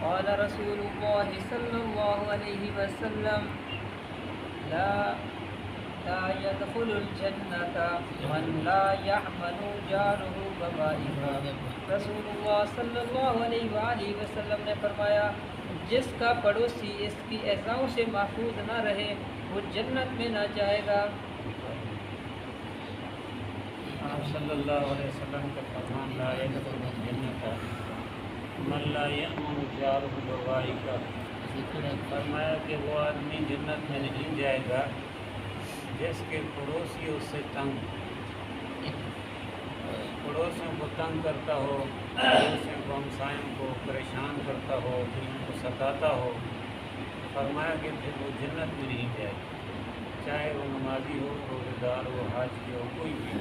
قال رسول الله صلى الله عليه وسلم لا يدخل الجنة من لا يحمل جاره بوائقه۔ رسول اللہ صلی اللہ علیہ وآلہ وسلم نے فرمایا، جس کا پڑوسی اس کی ایذاؤں سے محفوظ نہ رہے وہ جنت میں نہ جائے گا۔ آپ صلی اللہ علیہ وسلم کا فرمان لا يدخل الجنة من لا يأمن جاره بوائقه، فرمایا کہ وہ آدمی جنت میں نہیں جائے گا جس کے پڑوسی اس سے تنگ، پڑوسیوں کو تنگ کرتا ہو، پڑوسیوں کو ہمسایوں کو پریشان کرتا ہو، پھر ان کو ستاتا ہو، فرمایا کہ پھر وہ جنت میں نہیں جائے گا، چاہے وہ نمازی ہو، روزہ دار ہو، حاجی ہو، کوئی بھی۔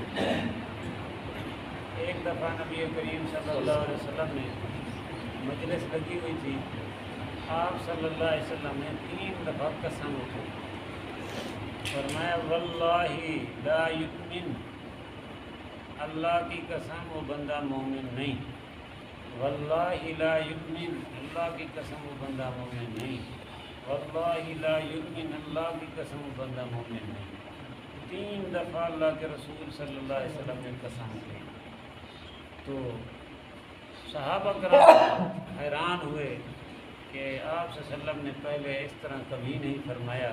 ایک دفعہ نبی کریم صلی اللہ علیہ وسلم نے مجلس لگی ہوئی تھی، آپ صلی اللہ علیہ وسلم نے 3 دفعہ قسم اٹھائی، فرمایا واللہ لا یؤمن، اللہ کی قسم وہ بندہ مومن نہیں، واللہ لا یؤمن، اللہ کی قسم وہ بندہ مومن نہیں، واللہ لا یؤمن، اللہ کی قسم وہ بندہ مومن نہیں۔ 3 دفعہ اللہ کے رسول صلی اللہ علیہ وسلم نے قسم کی تو صحابہ کرام حیران ہوئے کہ آپ صلی اللہ علیہ وسلم نے پہلے اس طرح کبھی نہیں فرمایا،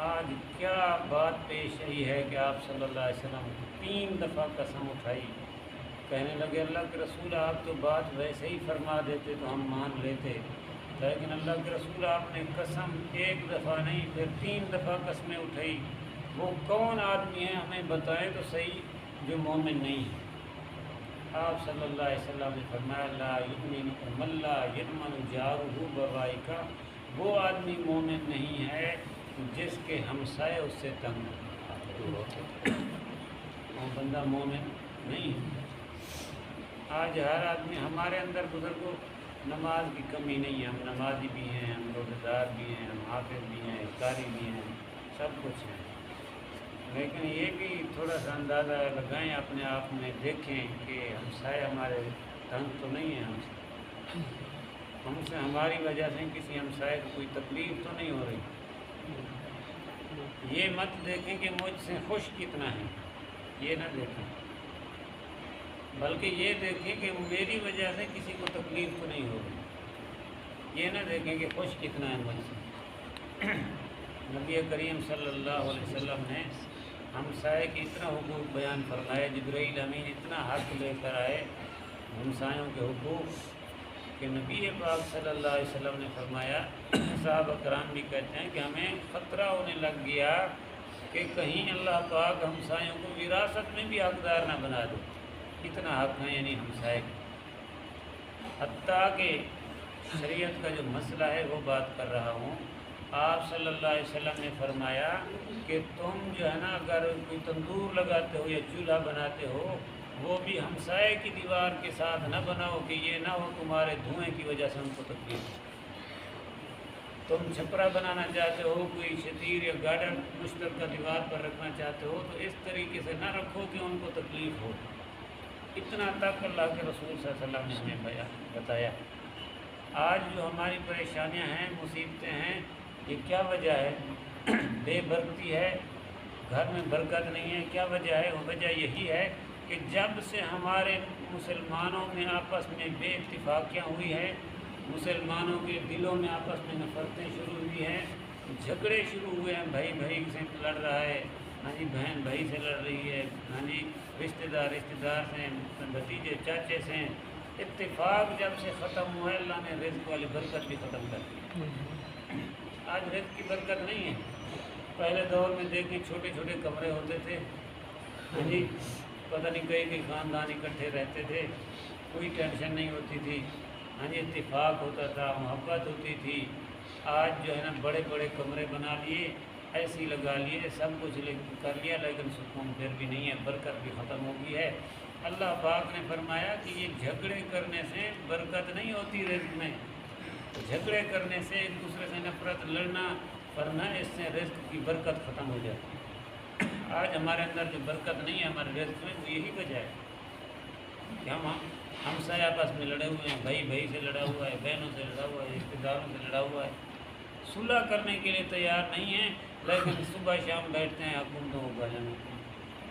آج کیا بات پیش آئی ہے کہ آپ صلی اللہ علیہ وسلم 3 دفعہ قسم اٹھائی؟ کہنے لگے اللہ کے رسول آپ تو بات ویسے ہی فرما دیتے تو ہم مان لیتے، لیکن اللہ کے رسول آپ نے قسم 1 دفعہ نہیں پھر 3 دفعہ قسمیں اٹھائی، وہ کون آدمی ہیں ہمیں بتائیں تو صحیح جو مومن نہیں ہے؟ آپ صلی اللہ علیہ وسلم نے فرمایا لا یؤمن من لا یأمن جارہ بوائقہ، وہ آدمی مومن نہیں ہے جس کے ہمسائے اس سے تنگ وہ بندہ مومن نہیں ہے۔ آج ہر آدمی ہمارے اندر بزرگوں نماز کی کمی نہیں ہے، ہم نمازی بھی ہیں، ہم روزہ دار بھی ہیں، ہم حافظ بھی ہیں، قاری بھی ہیں، سب کچھ ہیں، لیکن یہ بھی تھوڑا سا اندازہ لگائیں اپنے آپ میں، دیکھیں کہ ہمسائے ہمارے تنگ تو نہیں ہیں ہم سے ہماری وجہ سے کسی ہمسائے کو کوئی تکلیف تو نہیں ہو رہی۔ یہ مت دیکھیں کہ مجھ سے خوش کتنا ہے، یہ نہ دیکھیں، بلکہ یہ دیکھیں کہ میری وجہ سے کسی کو تکلیف تو نہیں ہو رہی، یہ نہ دیکھیں کہ خوش کتنا ہے مجھ سے۔ نبی کریم صلی اللہ علیہ وسلم نے ہمسائے کے اتنا حقوق بیان فرمائے، جبرائیل امین اتنا حق لے کر آئے ہمسایوں کے حقوق کہ نبی پاک صلی اللہ علیہ وسلم نے فرمایا، صحابہ کرام بھی کہتے ہیں کہ ہمیں خطرہ ہونے لگ گیا کہ کہیں اللہ پاک ہمسایوں کو وراثت میں بھی حقدار نہ بنا دے، اتنا حق ہے یعنی ہمسائے کا، حتیٰ کہ شریعت کا جو مسئلہ ہے وہ بات کر رہا ہوں، آپ صلی اللہ علیہ وسلم نے فرمایا کہ تم جو ہے نا اگر کوئی تندور لگاتے ہو یا چولہا بناتے ہو وہ بھی ہمسائے کی دیوار کے ساتھ نہ بناؤ کہ یہ نہ ہو تمہارے دھوئیں کی وجہ سے ان کو تکلیف ہو۔ تم چھپرا بنانا چاہتے ہو، کوئی شتیر یا گارڈن مشترکہ دیوار پر رکھنا چاہتے ہو تو اس طریقے سے نہ رکھو کہ ان کو تکلیف ہو، اتنا تک اللہ کے رسول صلی اللہ علیہ وسلم نے ہمیں بتایا۔ آج جو ہماری پریشانیاں ہیں، مصیبتیں ہیں، یہ کیا وجہ ہے؟ بے برکتی ہے، گھر میں برکت نہیں ہے، کیا وجہ ہے؟ وہ وجہ یہی ہے کہ جب سے ہمارے مسلمانوں میں آپس میں بے اتفاقیاں ہوئی ہیں، مسلمانوں کے دلوں میں آپس میں نفرتیں شروع ہوئی ہیں، جھگڑے شروع ہوئے ہیں، بھائی بھائی سے لڑ رہا ہے، ہاں جی بہن بھائی سے لڑ رہی ہے، ہاں جی رشتہ دار سے، بھتیجے چاچے سے، اتفاق جب سے ختم ہوا ہے اللہ نے رزق والی برکت بھی ختم کر دی۔ آج رزق کی برکت نہیں ہے۔ پہلے دور میں دیکھیں چھوٹے چھوٹے کمرے ہوتے تھے، ہاں جی پتہ نہیں کئی خاندان اکٹھے رہتے تھے، کوئی ٹینشن نہیں ہوتی تھی، ہاں جی اتفاق ہوتا تھا، محبت ہوتی تھی۔ آج جو ہے نا بڑے بڑے کمرے بنا لیے، ایسی لگا لیے، سب کچھ کر لیا، لیکن سکون پھر بھی نہیں ہے، برکت بھی ختم ہو گئی ہے۔ اللہ پاک نے فرمایا کہ یہ جھگڑے کرنے سے برکت نہیں ہوتی رزق میں، جھگڑے کرنے سے ایک دوسرے سے نفرت لڑنا ورنہ اس سے رزق کی برکت ختم ہو جاتی ہے۔ آج ہمارے اندر جو برکت نہیں ہے ہمارے رزق میں، وہ یہی وجہ ہے۔ کہ ہم سے آپس میں لڑے ہوئے ہیں، بھائی بھائی سے لڑا ہوا ہے، بہنوں سے لڑا ہوا ہے، رشتے داروں سے لڑا ہوا ہے، صلح کرنے کے لیے تیار نہیں ہیں، لیکن صبح شام بیٹھتے ہیں حکومتوں کو گالیاں،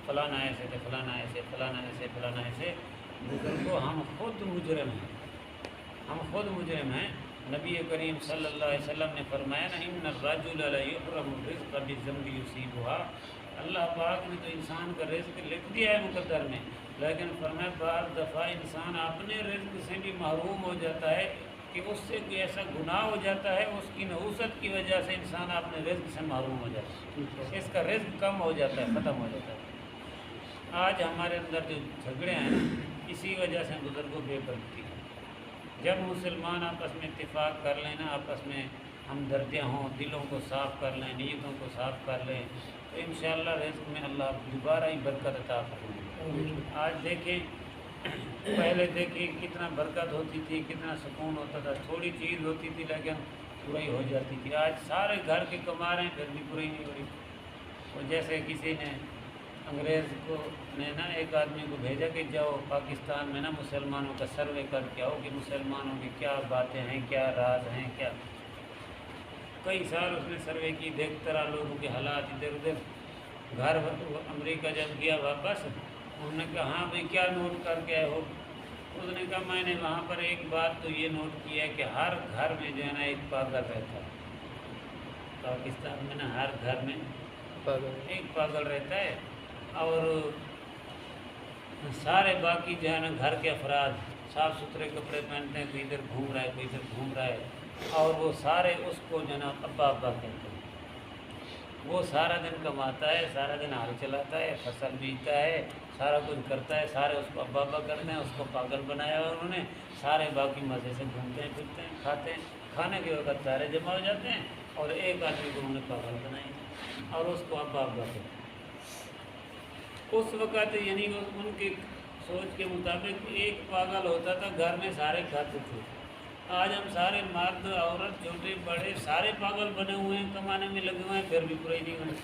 فلانا ایسے تھے، فلانا ایسے، فلانا ایسے، فلانا ایسے۔ بزرگوں ہم خود مجرم ہیں، ہم خود مجرم ہیں۔ نبی کریم صلی اللہ علیہ وسلم نے فرمایا نا ان الرجل لیحرم الرزق بالذنب یصیبها، اللہ پاک نے تو انسان کا رزق لکھ دیا ہے مقدر میں، لیکن فرمایا بعض دفعہ انسان اپنے رزق سے بھی محروم ہو جاتا ہے کہ اس سے کوئی ایسا گناہ ہو جاتا ہے، اس کی نحوست کی وجہ سے انسان اپنے رزق سے محروم ہو جاتا ہے، اس کا رزق کم ہو جاتا ہے، ختم ہو جاتا ہے۔ آج ہمارے اندر جو جھگڑے ہیں نا، اسی وجہ سے بزرگوں بے برکتی ہے۔ جب مسلمان آپس میں اتفاق کر لیں نا، آپس میں ہمدردیاں ہوں، دلوں کو صاف کر لیں، نیتوں کو صاف کر لیں، تو انشاءاللہ رزق میں اللہ دوبارہ ہی برکت عطا فرمائے۔ آج دیکھیں، پہلے دیکھیں کتنا برکت ہوتی تھی، کتنا سکون ہوتا تھا، تھوڑی چیز ہوتی تھی لیکن پوری ہو جاتی تھی۔ آج سارے گھر کے کما رہے ہیں پھر بھی پوری نہیں ہو رہی۔ اور جیسے کسی نے انگریز کو نے نا ایک آدمی کو بھیجا کہ جاؤ پاکستان میں نا مسلمانوں کا سروے کر کے آؤ کہ مسلمانوں کی کیا باتیں ہیں، کیا راز ہیں، کیا۔ کئی سال اس نے سروے کی، دیکھتا رہا لوگوں کے حالات ادھر ادھر۔ گھر امریکہ جب گیا واپس، انہوں نے کہا ہاں بھائی کیا نوٹ کر کے آئے ہو؟ اس نے کہا میں نے وہاں پر ایک بات تو یہ نوٹ کی ہے کہ ہر گھر میں جو ہے نا ایک پاگل رہتا ہے۔ پاکستان میں نا ہر گھر میں ایک پاگل رہتا ہے، اور سارے باقی جو ہے نا گھر کے افراد صاف ستھرے کپڑے پہنتے ہیں، کوئی ادھر گھوم رہا ہے، کوئی ادھر گھوم رہا ہے، اور وہ سارے اس کو جو ہے نا ابا ابا کہتے ہیں۔ وہ سارا دن کماتا ہے، سارا دن ہل چلاتا ہے، فصل بیجتا ہے، سارا کچھ کرتا ہے، سارے اس کو ابا ابا کرتے ہیں، اس کو پاگل بنایا ہے انہوں نے۔ سارے باقی مزے سے گھومتے ہیں، پھرتے ہیں، کھاتے ہیں، کھانے کے وقت سارے جمع ہو جاتے ہیں، اور ایک آدمی کو انہوں نے پاگل بنایا اور اس کو ابا ابا کہتے ہیں۔ اس وقت یعنی ان کی سوچ کے مطابق ایک پاگل ہوتا تھا، گھر میں سارے کھاتے تھے۔ آج ہم سارے مرد عورت چھوٹے بڑے سارے پاگل بنے ہوئے ہیں، کمانے میں لگے ہوئے ہیں، پھر بھی پورے نہیں ہوئے۔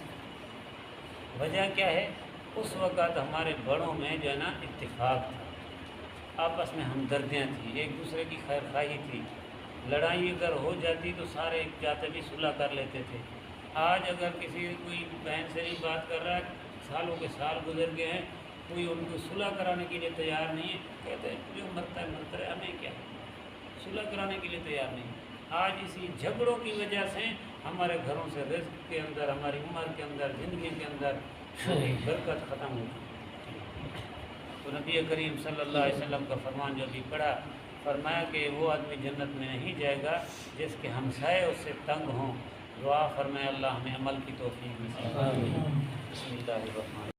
وجہ کیا ہے؟ اس وقت ہمارے بڑوں میں جو ہے نا اتفاق تھا، آپس میں ہمدردیاں تھیں، ایک دوسرے کی خیر خواہی تھی۔ لڑائی اگر ہو جاتی تو سارے ایک چاہتے بھی صلح کر لیتے تھے۔ آج اگر کسی کوئی بہن سے نہیں بات کر رہا ہے، سالوں کے سال گزر گئے ہیں، کوئی ان کو صلح کرانے کے لیے تیار نہیں ہے، کہتے ہیں جو مرتا ہے مرتا ہے، ہمیں کیا، صلح کرانے کے لیے تیار نہیں۔ آج اسی جھگڑوں کی وجہ سے ہمارے گھروں سے رزق کے اندر، ہماری عمر کے اندر، زندگی کے اندر برکت ختم ہوتی ہے۔ تو نبی کریم صلی اللہ علیہ وسلم کا فرمان جو بھی پڑھا، فرمایا کہ وہ آدمی جنت میں نہیں جائے گا جس کے ہمسائے اس سے تنگ ہوں۔ دعا فرمائے اللہ ہمیں عمل کی توفیق نصیب فرمائے۔ بسم اللہ الرحمن